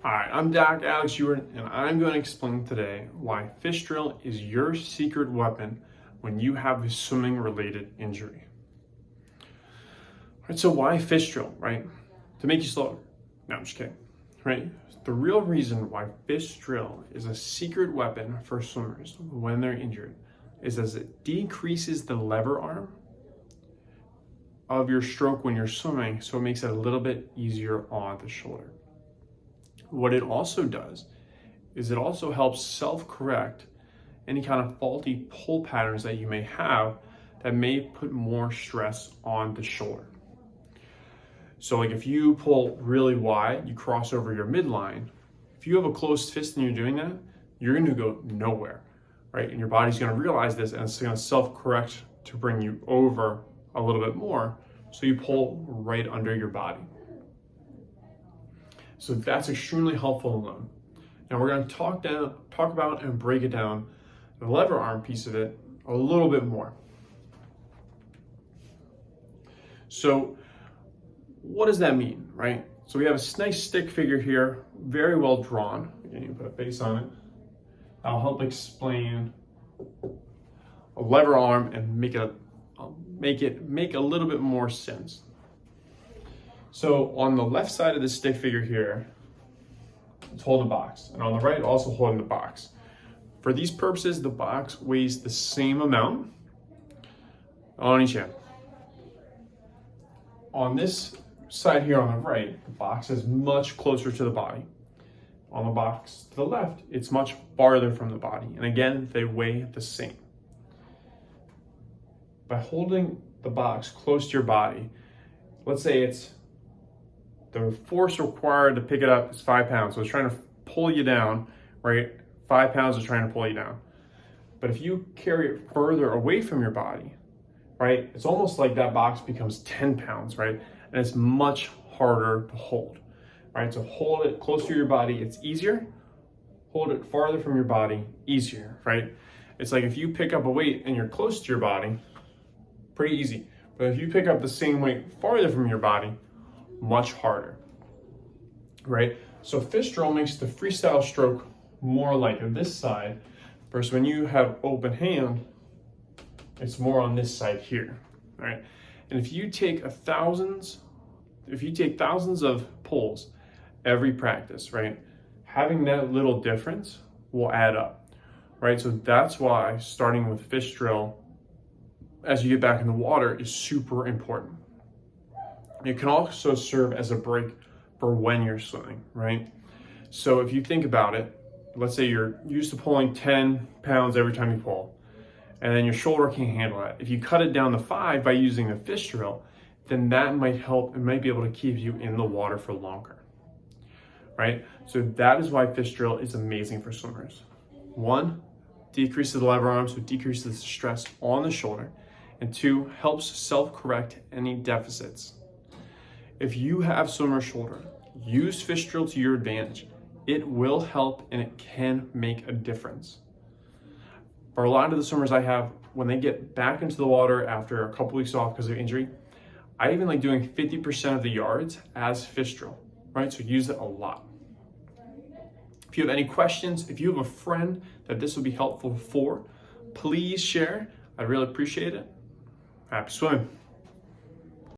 Hi, I'm Doc Alex Ewart, and I'm going to explain today why fish drill is your secret weapon when you have a swimming related injury. Right, so why fish drill, right? To make you slower. No, I'm just kidding, right? The real reason why fish drill is a secret weapon for swimmers when they're injured is as it decreases the lever arm of your stroke when you're swimming, so it makes it a little bit easier on the shoulder. What it also does is it also helps self-correct any kind of faulty pull patterns that you may have that may put more stress on the shoulder. So like if you pull really wide, you cross over your midline. If you have a closed fist and you're doing that, you're going to go nowhere, right? And your body's going to realize this and it's going to self-correct to bring you over a little bit more. So you pull right under your body. So that's extremely helpful to learn. Now we're going to talk about and break it down, the lever arm piece of it, a little bit more. So what does that mean, right? So we have a nice stick figure here, very well drawn. Again, you put a face on it. I'll help explain a lever arm and make a little bit more sense. So on the left side of the stick figure here, it's holding a box, and on the right, also holding the box. For these purposes, the box weighs the same amount on each end. On this side here on the right, the box is much closer to the body. On the box to the left, it's much farther from the body, and again, they weigh the same. By holding the box close to your body, let's say the force required to pick it up is 5 pounds. So it's trying to pull you down, right? 5 pounds is trying to pull you down. But if you carry it further away from your body, right? It's almost like that box becomes 10 pounds, right? And it's much harder to hold, right? So hold it close to your body, it's easier. Hold it farther from your body, easier, right? It's like if you pick up a weight and you're close to your body, pretty easy. But if you pick up the same weight farther from your body, much harder, right? So fish drill makes the freestyle stroke more like this side, versus when you have open hand, it's more on this side here, right? And if you take thousands of pulls every practice, right? Having that little difference will add up, right? So that's why starting with fish drill as you get back in the water is super important. It can also serve as a break for when you're swimming, right? So if you think about it, let's say you're used to pulling 10 pounds every time you pull, and then your shoulder can't handle that. If you cut it down to 5 by using the fish drill, then that might help and might be able to keep you in the water for longer, right? So that is why fish drill is amazing for swimmers. 1, decreases the lever arm, so it decreases the stress on the shoulder, and 2, helps self-correct any deficits. If you have swimmer shoulder, use fish drill to your advantage. It will help and it can make a difference. For a lot of the swimmers I have, when they get back into the water after a couple weeks off because of injury, I even like doing 50% of the yards as fish drill, right? So use it a lot. If you have any questions, if you have a friend that this would be helpful for, please share. I'd really appreciate it. Happy swimming.